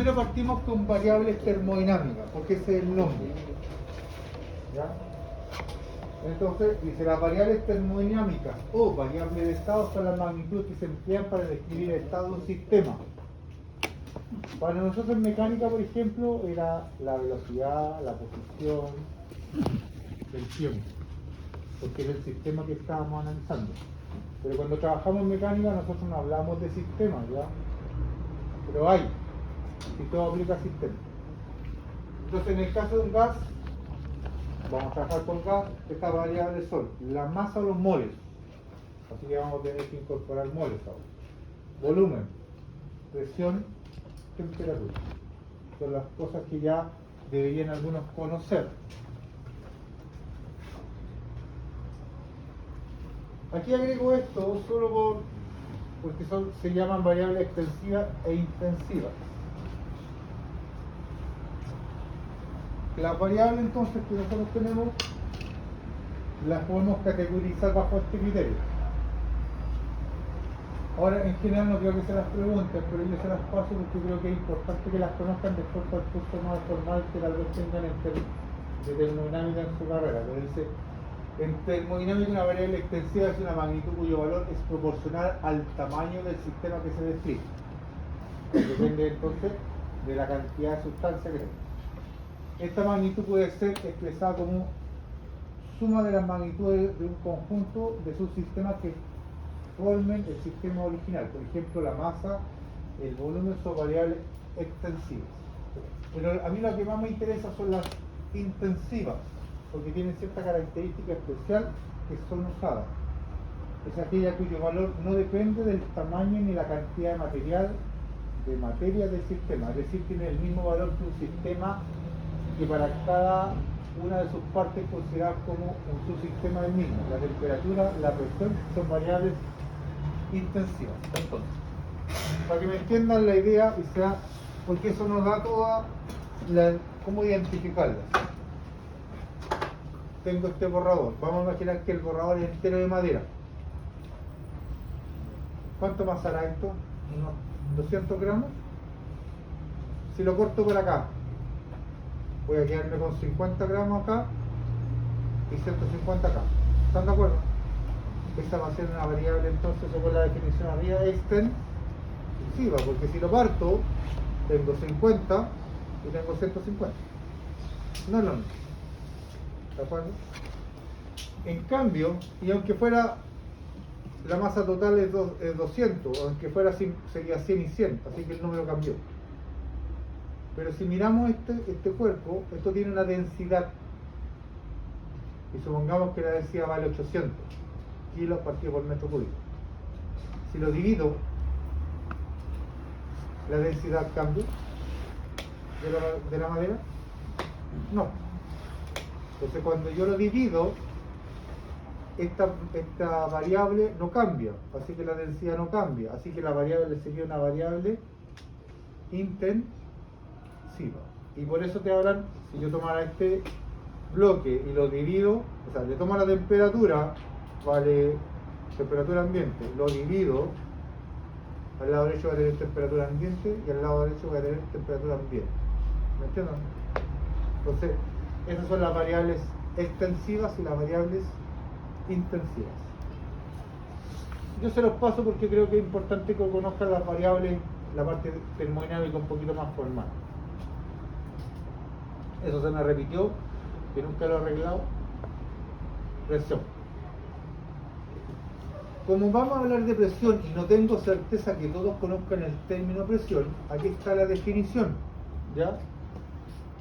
Primero partimos con variables termodinámicas, porque ese es el nombre. ¿Ya? Entonces, dice, las variables termodinámicas o variables de estado son las magnitudes que se emplean para describir el estado de un sistema. Para nosotros en mecánica, por ejemplo, era la velocidad, la posición, el tiempo, porque era el sistema que estábamos analizando. Pero cuando trabajamos en mecánica, nosotros no hablamos de sistemas, ¿ya? Pero hay, y todo aplica a sistemas. Entonces, en el caso de un gas, vamos a trabajar con gas, estas variables son la masa o los moles, así que vamos a tener que incorporar moles ahora. Volumen, presión, temperatura. Son las cosas que ya deberían algunos conocer. Aquí agrego esto solo porque se llaman variables extensivas e intensivas. Las variables entonces que nosotros tenemos las podemos categorizar bajo este criterio. Ahora, en general no creo que se las pregunten, pero yo se las paso porque creo que es importante que las conozcan después para el curso más formal que tal vez tengan de termodinámica en su carrera. Que dice, en termodinámica una variable extensiva es una magnitud cuyo valor es proporcional al tamaño del sistema que se describe. Depende entonces de la cantidad de sustancia que tenga. Esta magnitud puede ser expresada como suma de las magnitudes de un conjunto de subsistemas que formen el sistema original. Por ejemplo, la masa, el volumen son variables extensivas. Pero a mí lo que más me interesa son las intensivas, porque tienen cierta característica especial que son usadas. Es aquella cuyo valor no depende del tamaño ni la cantidad de materia del sistema, es decir, tiene el mismo valor que un sistema que para cada una de sus partes consideradas como un subsistema del mismo. La temperatura, la presión son variables intensivas. Entonces, para que me entiendan la idea y sea, porque eso nos da toda cómo identificarlas. Tengo este borrador. Vamos a imaginar que el borrador es entero de madera. ¿Cuánto pasará esto? Unos 200 gramos. Si lo corto por acá, voy a quedarme con 50 gramos acá y 150 acá. ¿Están de acuerdo? Esta va a ser una variable entonces según la definición arriba extensiva, porque si lo parto tengo 50 y tengo 150. No es lo mismo. ¿De acuerdo? En cambio, y aunque fuera la masa total es 200, aunque fuera sería 100 y 100, así que el número cambió. Pero si miramos este cuerpo, esto tiene una densidad, y supongamos que la densidad vale 800 kilos partido por metro cúbico. Si lo divido, ¿la densidad cambia de la madera? No. Entonces cuando yo lo divido, esta variable no cambia, así que la densidad no cambia, así que la variable sería una variable intensiva. Y por eso te hablan, si yo tomara este bloque y lo divido, o sea, le tomo la temperatura, vale temperatura ambiente, lo divido, al lado derecho va a tener temperatura ambiente y al lado derecho va a tener temperatura ambiente. ¿Me entienden? Entonces, esas son las variables extensivas y las variables intensivas. Yo se los paso porque creo que es importante que conozcan las variables, la parte termodinámica un poquito más formal. Eso se me repitió, que nunca lo he arreglado. Presión. Como vamos a hablar de presión y no tengo certeza que todos conozcan el término presión, aquí está la definición, ¿ya?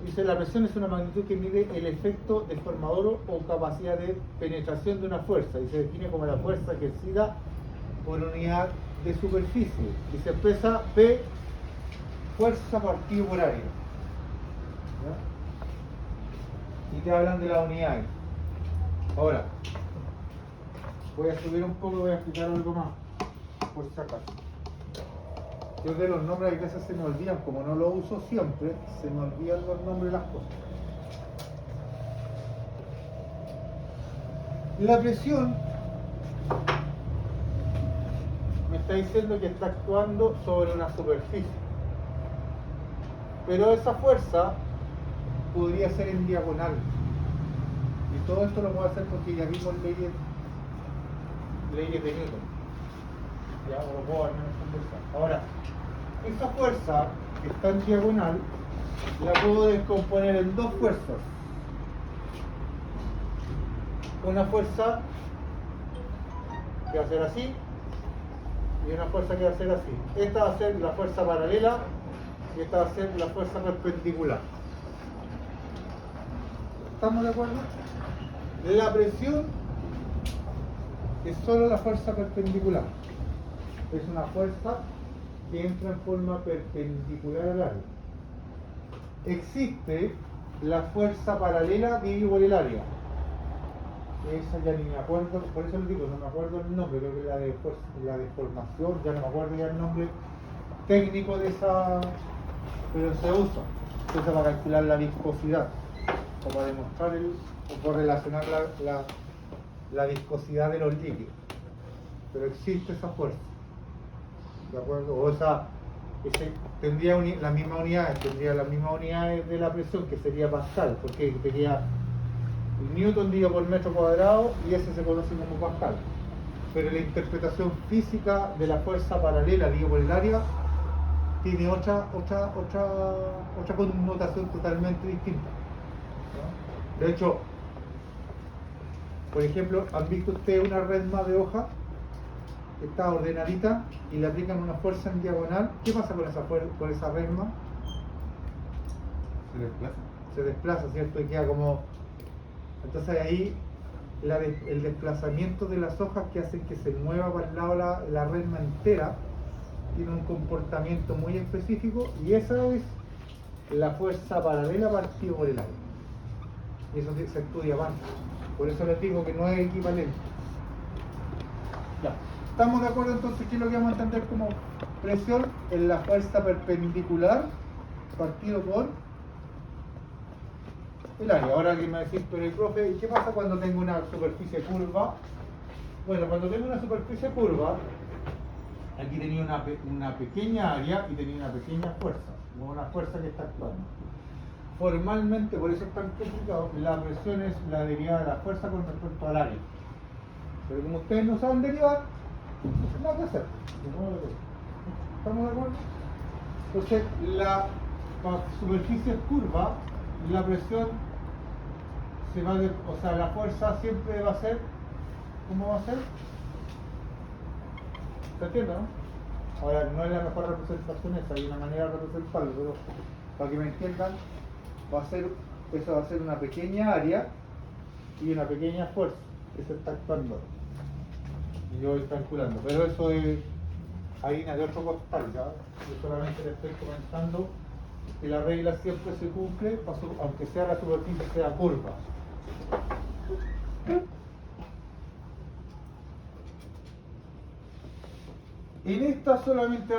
Dice, la presión es una magnitud que mide el efecto deformador o capacidad de penetración de una fuerza y se define como la fuerza ejercida por unidad de superficie y se expresa P, fuerza partido por área. ¿Ya? Y te hablan de las unidades. Ahora, voy a subir un poco y voy a explicar algo más, por si acaso. Yo de los nombres a veces se me olvidan, como no lo uso siempre, se me olvidan los nombres de las cosas. La presión me está diciendo que está actuando sobre una superficie. Pero esa fuerza podría ser en diagonal. Y todo esto lo puedo hacer porque ya vimos leyes de Newton. Ya lo puedo al menos conversar. Ahora, esa fuerza que está en diagonal la puedo descomponer en dos fuerzas. Una fuerza que va a ser así y una fuerza que va a ser así. Esta va a ser la fuerza paralela y esta va a ser la fuerza perpendicular. ¿Estamos de acuerdo? La presión es solo la fuerza perpendicular. Es una fuerza que entra en forma perpendicular al área. Existe la fuerza paralela dividida por el área. Esa ya ni me acuerdo, por eso les digo, no me acuerdo el nombre, creo que la deformación, ya no me acuerdo ya el nombre técnico de esa, pero se usa para calcular la viscosidad, o para demostrar o por relacionar la viscosidad de los líquidos. Pero existe esa fuerza, ¿de acuerdo? O tendría las mismas unidades de la presión, que sería Pascal, porque sería Newton dividido por metro cuadrado, y ese se conoce como Pascal. Pero la interpretación física de la fuerza paralela dividido por el área tiene otra connotación totalmente distinta, ¿no? De hecho, por ejemplo, ¿han visto ustedes una resma de hoja que está ordenadita y le aplican una fuerza en diagonal? ¿Qué pasa con esa resma? Se desplaza, ¿cierto? Y queda como... Entonces ahí el desplazamiento de las hojas que hacen que se mueva para el lado la resma entera tiene un comportamiento muy específico, y esa es la fuerza paralela partida por el aire. Y eso se estudia más. Por eso les digo que no es equivalente. Ya. ¿Estamos de acuerdo entonces qué es lo que vamos a entender como presión? En la fuerza perpendicular partido por el área. Ahora que me decís, pero el profe, ¿qué pasa cuando tengo una superficie curva? Bueno, cuando tengo una superficie curva, aquí tenía una pequeña área y tenía una pequeña fuerza, una fuerza que está actuando. Formalmente, por eso es tan complicado, la presión es la derivada de la fuerza con respecto al área. Pero como ustedes no saben derivar, nada que hacer. ¿Estamos de acuerdo? Entonces, la superficie es curva, la presión la fuerza siempre va a ser, ¿cómo va a ser? ¿Se entiende, no? Ahora, no es la mejor representación esa, hay una manera de representarlo, pero para que me entiendan, eso va a ser una pequeña área y una pequeña fuerza que se está actuando. Y yo voy calculando, pero eso es harina de otro costal, ¿ya? Yo solamente le estoy comentando que la regla siempre se cumple, aunque sea la superficie sea curva. En esta solamente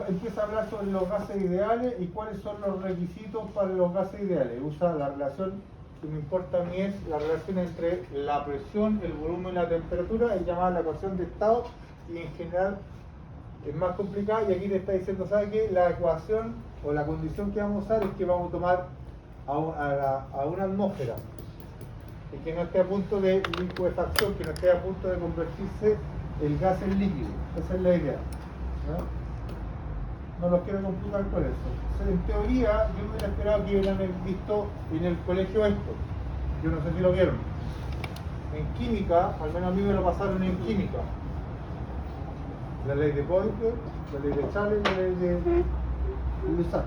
empieza a hablar sobre los gases ideales y cuáles son los requisitos para los gases ideales. Usa la relación que me importa a mí, es la relación entre la presión, el volumen y la temperatura, es llamada la ecuación de estado, y en general es más complicada, y aquí te está diciendo, ¿sabe qué? La ecuación o la condición que vamos a usar es que vamos a tomar a una atmósfera y que no esté a punto de liquefacción, que no esté a punto de convertirse el gas en líquido. Esa es la idea, ¿no? No los quiero complicar con eso. Entonces, en teoría, yo hubiera esperado que hubieran visto en el colegio esto. Yo no sé si lo vieron. En química, al menos a mí me lo pasaron en química. La ley de Poynter, la ley de Charles y la ley de Lussac.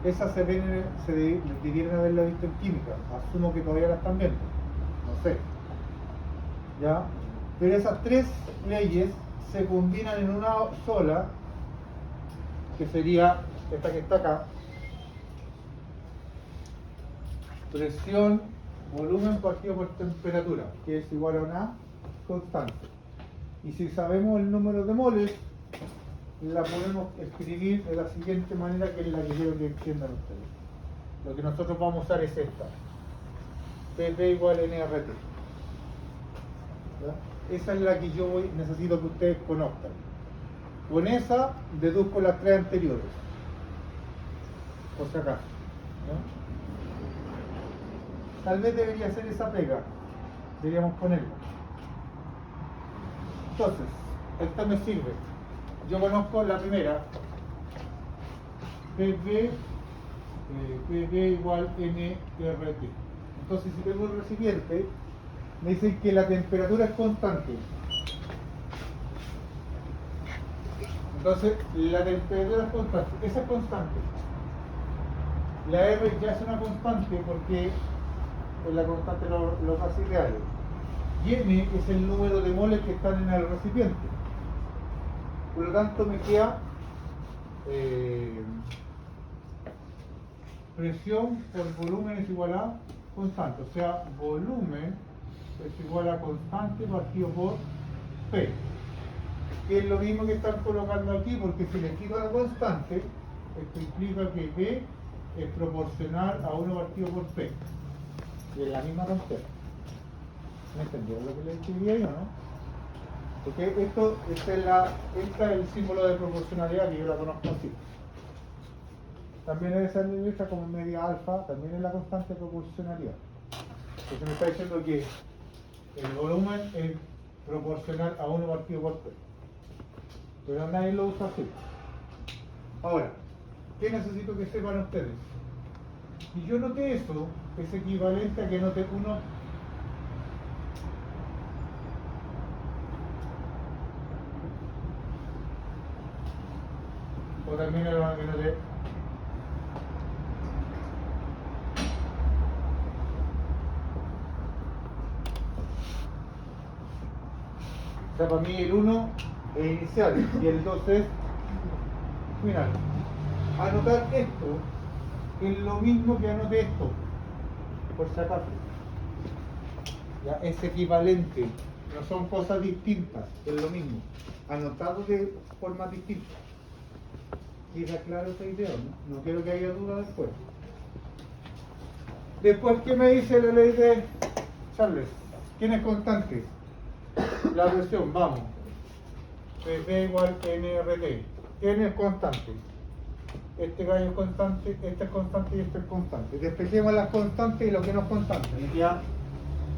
Esas debieron haberla visto en química. Asumo que todavía la están viendo. No sé. ¿Ya? Pero esas tres leyes se combinan en una sola, que sería esta que está acá: presión, volumen partido por temperatura, que es igual a una constante. Y si sabemos el número de moles, la podemos escribir de la siguiente manera, que es la que quiero que entiendan ustedes. Lo que nosotros vamos a usar es esta: PP igual a nRT. Esa es la que yo necesito que ustedes conozcan. Con esa deduzco las tres anteriores. por si acaso, ¿no? Tal vez debería ser esa pega, deberíamos ponerlo. Entonces, esta me sirve. Yo conozco la primera, PV igual nRT. Entonces, si tengo un recipiente, me dicen que la temperatura es constante. Entonces, la temperatura es constante. Esa es constante. La R ya es una constante porque es la constante de los gases reales. Y N es el número de moles que están en el recipiente. Por lo tanto, me queda presión por volumen es igual a constante. O sea, volumen es igual a constante partido por P. Que es lo mismo que están colocando aquí, porque si le quito la constante, esto implica que P es proporcional a 1 partido por P. Y es la misma tontera. ¿Me entendieron lo que le escribí ahí o no? Porque esta es el símbolo de proporcionalidad que yo la conozco así. También debe ser letra como media alfa, también es la constante de proporcionalidad. Porque me está diciendo que el volumen es proporcional a 1 partido por P. Pero nadie lo usa así. Ahora, ¿qué necesito que sepan ustedes? Si yo noté eso, es equivalente a que note 1. O también lo que note. O sea, para mí el 1 es inicial y el 2 es final. Anotar esto es lo mismo que anote esto, por si acaso. Ya, es equivalente, no son cosas distintas, es lo mismo. Anotado de forma distinta. ¿Queda claro esa idea? ¿No? No quiero que haya duda después. Después, ¿qué me dice la ley de Charles? ¿Quién es constante? La presión, vamos. PV igual nRT. ¿Quién es constante? Este gallo es constante, este es constante y este es constante. Despejemos las constantes y lo que no es constante. Me queda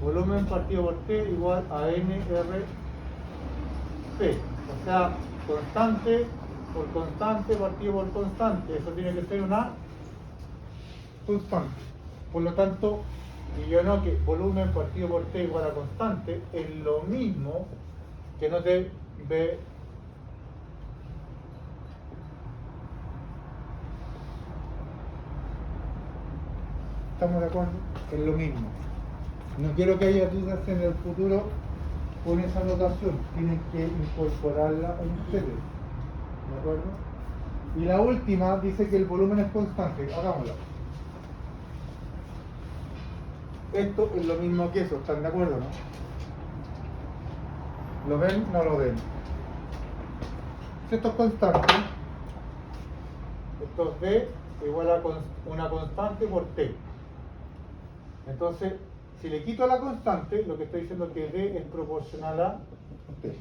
volumen partido por T igual a nRT. O sea, constante por constante partido por constante. Eso tiene que ser una constante. Por lo tanto, y yo no que volumen partido por T igual a constante es lo mismo que no te ve. ¿Estamos de acuerdo? Es lo mismo. No quiero que haya dudas en el futuro con esa notación. Tienen que incorporarla en ustedes. ¿De acuerdo? Y la última dice que el volumen es constante. Hagámosla. Esto es lo mismo que eso. ¿Están de acuerdo, no? ¿Lo ven? No lo ven. Si esto es constante, esto es D igual a una constante por T. Entonces, si le quito la constante, lo que estoy diciendo es que D es proporcional a T.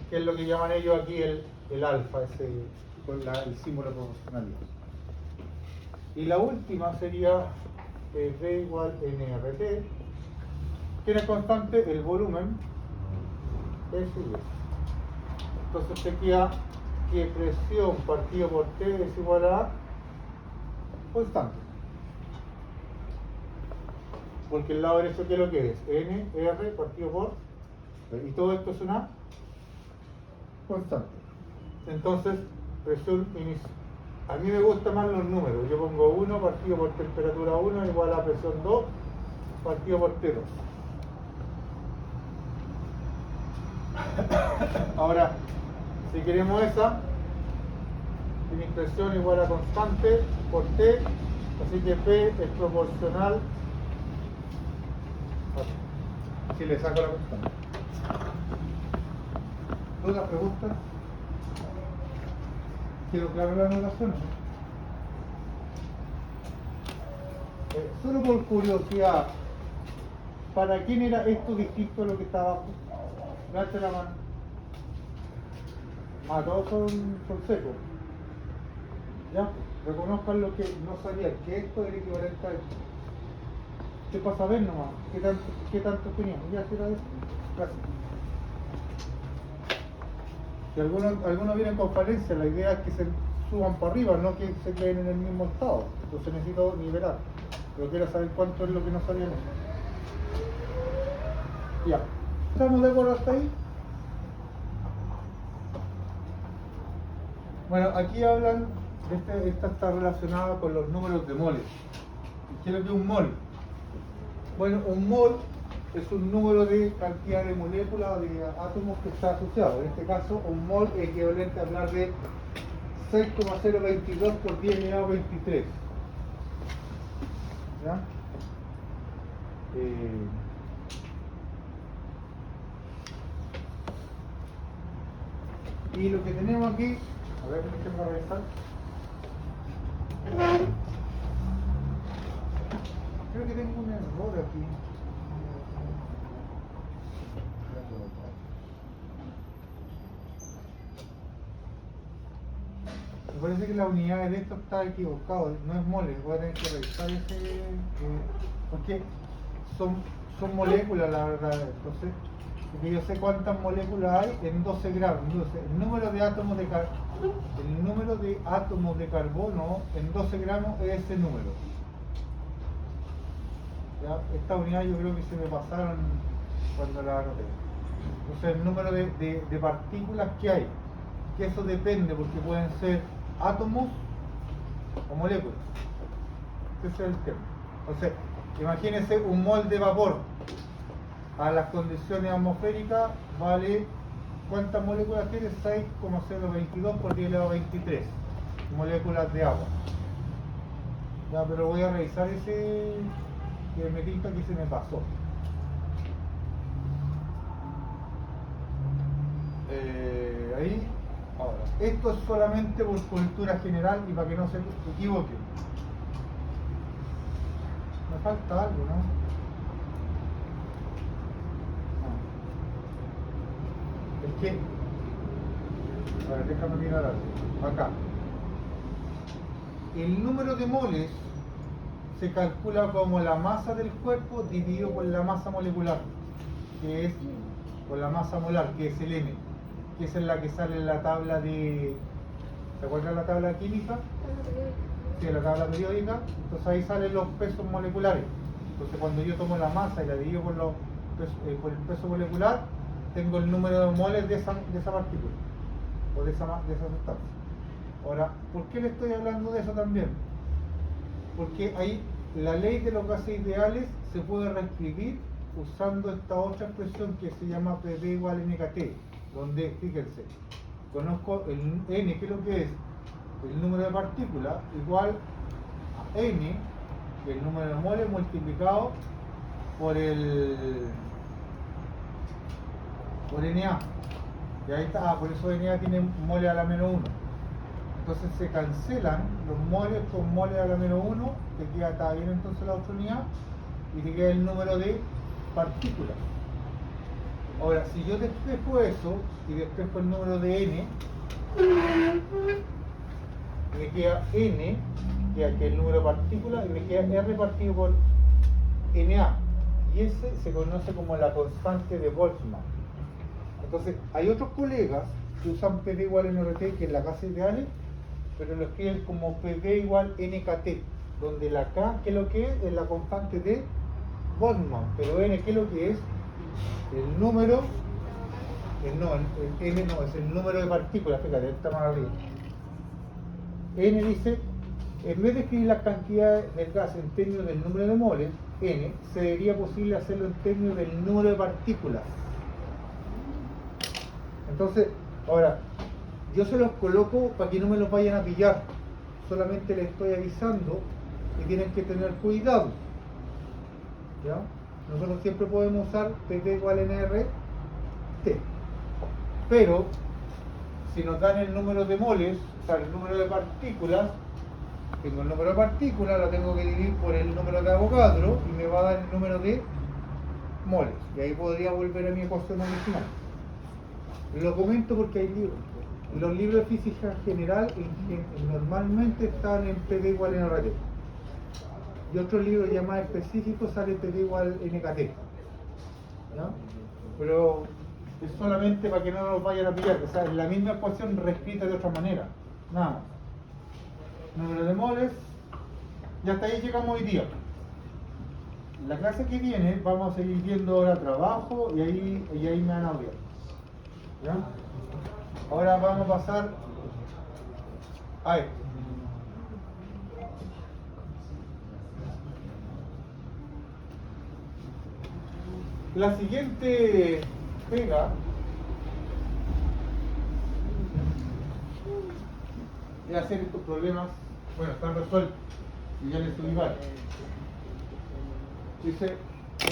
Que es lo que llaman ellos aquí el alfa, con el símbolo proporcionalidad. Y la última sería D igual nRT. ¿Quién es constante? El volumen es igual. Entonces te queda que presión partido por T es igual a constante. Porque el lado derecho, ¿qué es lo que es? N, R partido por... Y todo esto es una constante. Entonces, presión inicial. A mí me gustan más los números. Yo pongo 1 partido por temperatura 1 igual a presión 2 partido por T2. Ahora, si queremos esa, mi presión igual a constante por T, así que P es proporcional. Si le saco la constante. ¿Dudas, preguntas? ¿Quedó claro la anotación? Solo por curiosidad, ¿para quién era esto distinto a lo que está abajo? Date la mano. Todos son secos. ¿Ya? reconozcan lo que no sabían, que esto es el equivalente a esto. ¿Qué pasa a ver nomás? ¿Qué tanto teníamos? Ya será eso. Gracias. Si algunos vienen con falencia, la idea es que se suban para arriba, no que se queden en el mismo estado. Entonces necesito nivelar. Pero quiero saber cuánto es lo que no sabíamos. Ya. ¿Estamos de acuerdo hasta ahí? Bueno, aquí hablan, esta está relacionada con los números de moles. ¿Qué es lo que es un mol? Bueno, un mol es un número de cantidad de moléculas o de átomos que está asociado. En este caso, un mol es equivalente a hablar de 6,022 por 10 elevado a 23. ¿Ya? Y lo que tenemos aquí, a ver, déjenme revisar. Creo que tengo un error aquí. Me parece que la unidad de esto está equivocado, no es mole, voy a tener que revisar ese, porque son moléculas la verdad, entonces, porque yo sé cuántas moléculas hay en 12 gramos, entonces el número de átomos de carbono en 12 gramos es ese número. ¿Ya? Esta unidad yo creo que se me pasaron cuando la anoté. Entonces el número de partículas que hay, que eso depende porque pueden ser átomos o moléculas. Ese es el tema. Entonces, imagínense un mol de vapor a las condiciones atmosféricas vale, ¿cuántas moléculas tiene? 6,022 por 10 elevado a 23 moléculas de agua. Ya, pero voy a revisar ese que me tinta que se me pasó. Ahí. Ahora, esto es solamente por cultura general y para que no se equivoquen. Me falta algo, ¿no? Es que, a ver, déjame mirar algo. Acá. El número de moles se calcula como la masa del cuerpo dividido por la masa molecular, que es, por la masa molar, que es el M, que esa es la que sale en la tabla de... ¿Se acuerdan la tabla química? Sí, la tabla periódica. Entonces ahí salen los pesos moleculares. Entonces cuando yo tomo la masa y la divido por el peso molecular, tengo el número de moles de esa partícula o de esa sustancia. Ahora, ¿por qué le estoy hablando de eso también? Porque ahí la ley de los gases ideales se puede reescribir usando esta otra expresión que se llama PV igual NKT, donde, fíjense, conozco el N, que es lo que es el número de partículas, igual a N, que es el número de moles multiplicado por NA. Y ahí está, por eso NA tiene moles a la menos 1. Entonces se cancelan los moles con moles a la menos 1, te queda, está bien entonces la otra unidad, y te queda el número de partículas. Ahora, si yo despejo eso y despejo el número de N, me queda N, que es el número de partículas, y me queda R partido por NA. Y ese se conoce como la constante de Boltzmann. Entonces, hay otros colegas que usan PV igual NRT, que es la casa ideal, pero lo escriben como PV igual NKT, donde la K, que es lo que es la constante de Boltzmann, pero N, que es lo que es el número, el N no, es el número de partículas, fíjate, está más arriba. N dice, en vez de escribir las cantidades del gas en términos del número de moles, N, sería posible hacerlo en términos del número de partículas. Entonces, ahora, yo se los coloco para que no me los vayan a pillar. Solamente les estoy avisando que tienen que tener cuidado. ¿Ya? Nosotros siempre podemos usar PT igual NRT. Pero, si nos dan el número de moles, o sea, el número de partículas, tengo el número de partículas, lo tengo que dividir por el número de Avogadro y me va a dar el número de moles. Y ahí podría volver a mi ecuación original. Lo comento porque hay libros Los libros de física general normalmente están en PD igual a NRT. Y otros libros ya más específicos sale PD igual NKT. ¿No? Pero es solamente para que no nos vayan a pillar, o sea, es la misma ecuación reescrita de otra manera. Nada más. Número de moles. Y hasta ahí llegamos hoy día. La clase que viene vamos a seguir viendo ahora trabajo y ahí me van a odiar. ¿Ya? Ahora vamos a pasar a esto. La siguiente pega es hacer estos problemas, bueno, están resueltos y ya les subí varios. Dice,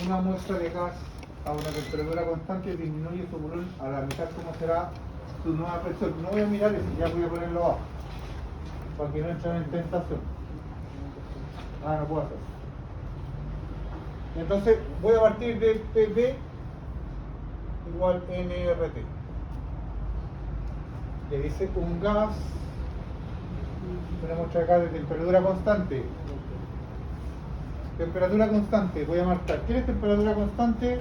una muestra de gas a una temperatura constante disminuye su volumen a la mitad. ¿Cómo será su nueva presión? No voy a mirar eso, ya voy a ponerlo abajo para que no entren en tentación. No puedo hacer. Entonces voy a partir de PB igual nRT, que dice un gas, una muestra de gas de temperatura constante. Temperatura constante, voy a marcar. ¿Qué es temperatura constante?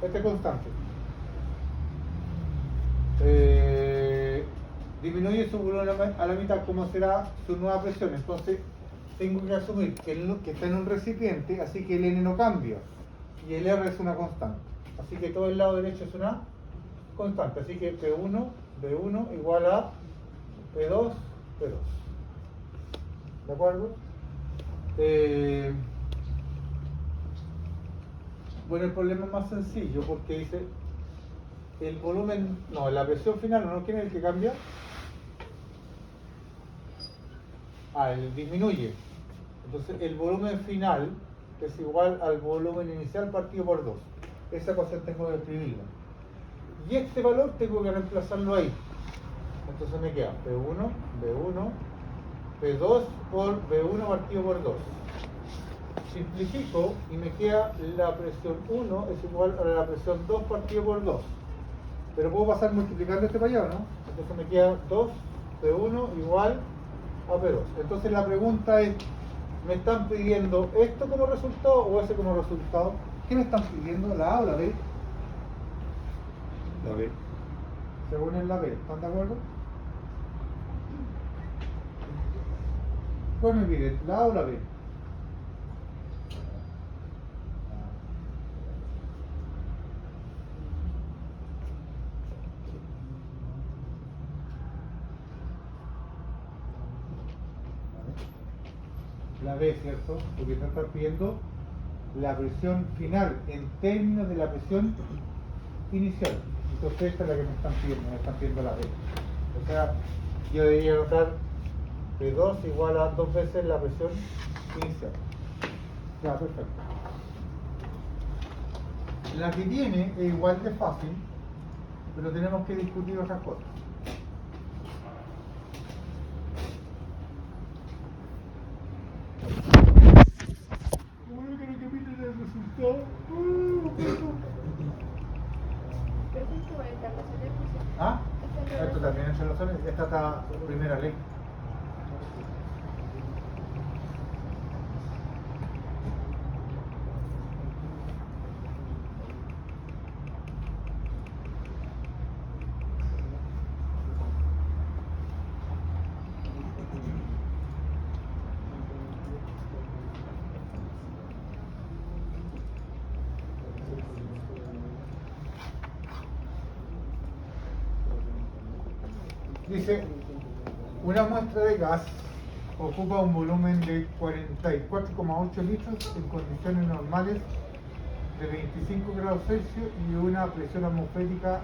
Este constante. Disminuye su volumen a la mitad. ¿Cómo será su nueva presión? Entonces tengo que asumir que está en un recipiente, así que el N no cambia y el R es una constante, así que todo el lado derecho es una constante, así que B1 igual a P2. ¿De acuerdo? Bueno, el problema es más sencillo porque dice el volumen, no, la presión final, ¿no? ¿Quién es el que cambia? El disminuye. Entonces el volumen final es igual al volumen inicial partido por 2. Esa ecuación tengo que escribirla. Y este valor tengo que reemplazarlo ahí. Entonces me queda B1, P2 por B1 partido por 2. Simplifico y me queda la presión 1 es igual a la presión 2 partido por 2. Pero puedo pasar multiplicando este para allá, ¿no? Entonces me queda 2 P1 igual a P2. Entonces la pregunta es, ¿me están pidiendo esto como resultado o ese como resultado? ¿Qué me están pidiendo? ¿La A o la B? La B. Según es la B, ¿están de acuerdo? ¿Cuál me piden? ¿La A o la B? La B, ¿cierto? Porque te están pidiendo la presión final en términos de la presión inicial. Entonces esta es la que me están pidiendo la B. O sea, yo debería anotar P2 igual a 2 veces la presión inicial. Ya, perfecto. La que viene es igual de fácil, pero tenemos que discutir otras cosas. Esto también es relaciones. Esta está primera ley. Dice, una muestra de gas ocupa un volumen de 44,8 litros en condiciones normales de 25 grados Celsius y una presión atmosférica.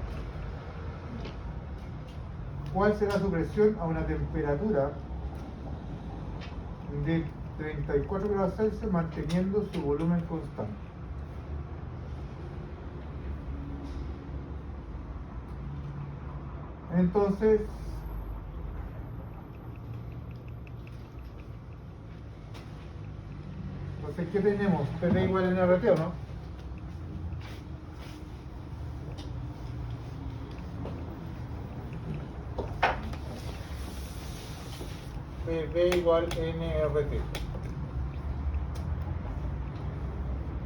¿Cuál será su presión a una temperatura de 34 grados Celsius manteniendo su volumen constante? Entonces, ¿qué tenemos? PD igual a NRT, ¿o no? PV igual nRT.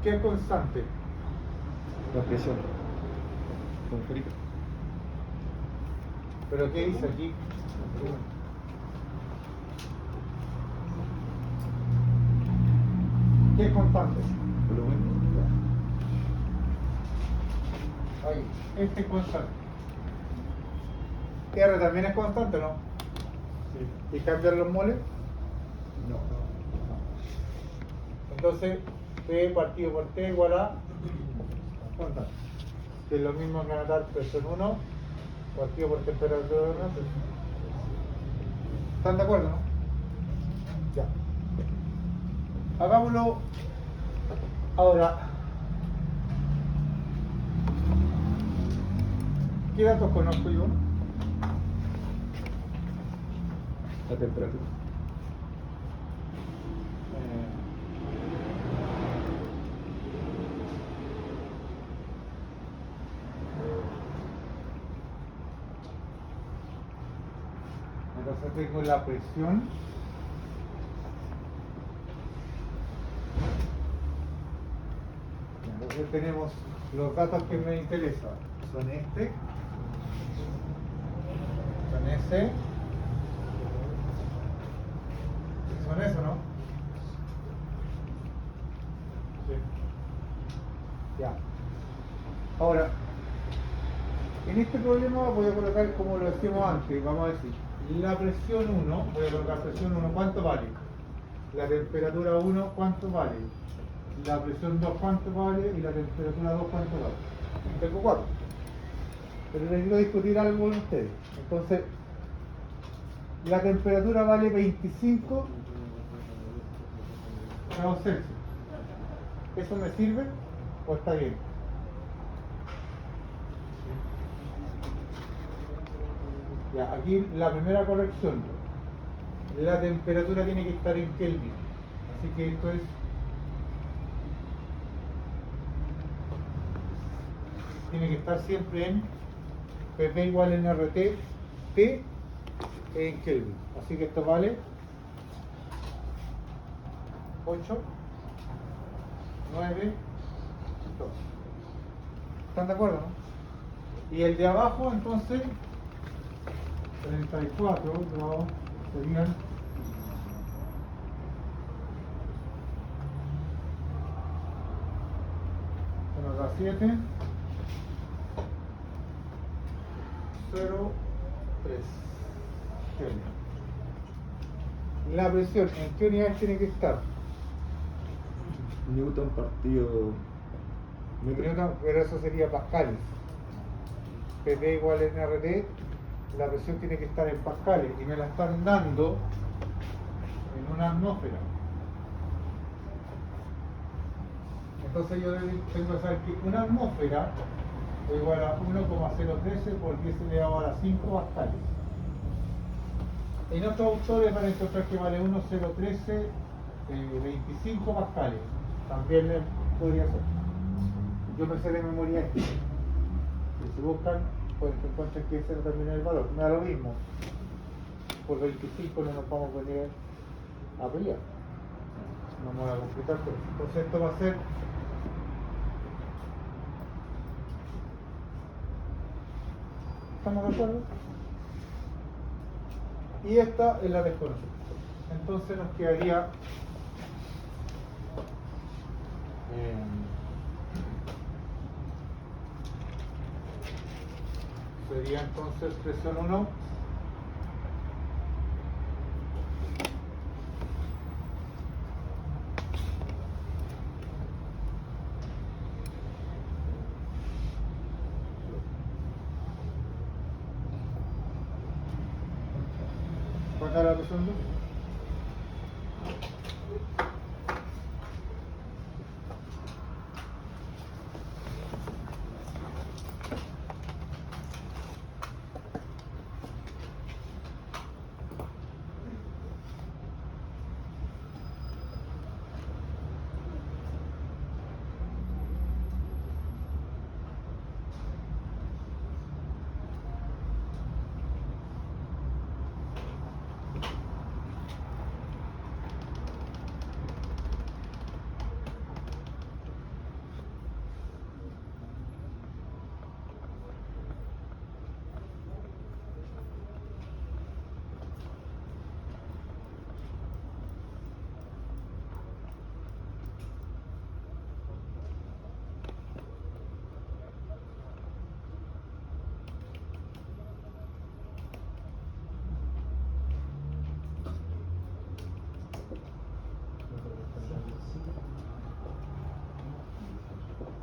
¿Qué es constante? La presión atmosférica. ¿Pero qué dice aquí? ¿Qué es constante? Volumen. Ahí, este es constante. R también es constante, ¿no? Sí. ¿Y cambian los moles? No. Entonces, P partido por T igual a constante. Que es lo mismo que anotar presión 1 partido por temperatura 1. ¿Están de acuerdo, no? Ya. Hagámoslo ahora. ¿Qué datos conozco yo? La temperatura. Entonces tengo la presión. Entonces tenemos los datos que me interesan. Son este. Son ese. Son eso, ¿no? Sí. Ya. Ahora, en este problema voy a colocar como lo decíamos antes, vamos a decir, la presión 1, voy a colocar presión 1, ¿cuánto vale? La temperatura 1, ¿cuánto vale? La presión 2, ¿cuánto vale? Y la temperatura 2, ¿cuánto vale? Tengo 4. Pero necesito discutir algo con ustedes. Entonces, la temperatura vale 25 grados Celsius. ¿Eso me sirve o está bien? Ya, aquí la primera corrección. La temperatura tiene que estar en Kelvin. Así que esto es tiene que estar siempre en PP igual en RT, P en Kelvin. Así que esto vale 8, 9, 2. ¿Están de acuerdo, no? Y el de abajo, entonces, 34 grados serían 7, 0, 3. La presión, ¿en qué unidades tiene que estar? Newton partido metro. Newton, pero eso sería pascales. PP igual en RT, la presión tiene que estar en pascales y me la están dando en una atmósfera. Entonces yo tengo que saber que una atmósfera es igual a 1,013 por 10 elevado a la 5 pascales. En otros autores van a encontrar que vale 1,013 25 pascales. También podría ser. Yo me sé de memoria esto. Si se buscan, pues encuentran que ese también es el valor. Me da lo mismo. Por 25 no nos vamos a venir a pelear. No me voy a complicar todo. Entonces esto va a ser ¿estamos de acuerdo? Y esta es la desconocida. Entonces nos quedaría sería entonces presión 1 ¿cuánto es la presión 2?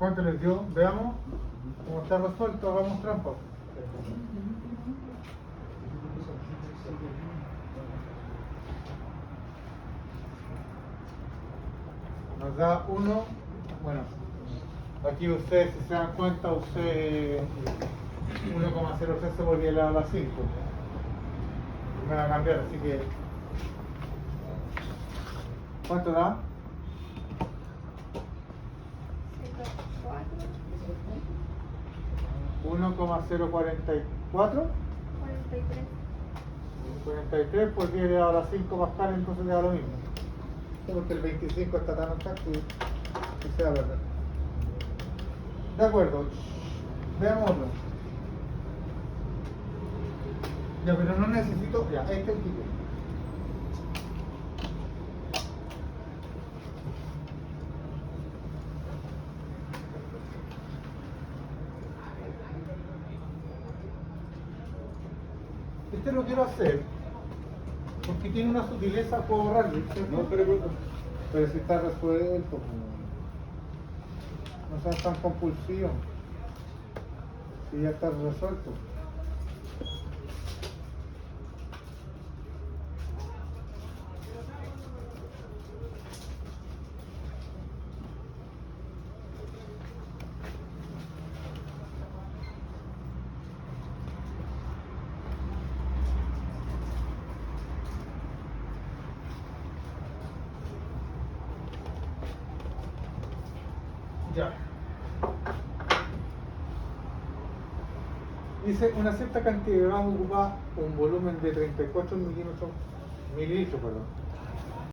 ¿Cuánto les dio? Veamos cómo está resuelto, hagamos trampa. Nos da 1, bueno, aquí ustedes, si se dan cuenta, usé 1,03 se volvió elevado a la 5. Me va a cambiar, así que... ¿Cuánto da? 1,044. 43 por 10 elevado a la 5 pascal, entonces le da lo mismo. Porque el 25 está tan exacto y se da verdad. De acuerdo. Veamos otro. Ya, pero no necesito. Ya, este es el título. Este lo quiero hacer porque tiene una sutileza, puedo borrarlo, ¿cierto? No, Pero si está resuelto, no sean tan compulsivos. Si ya está resuelto. Ya. Dice, una cierta cantidad de gas ocupa un volumen de 34 mililitros, perdón.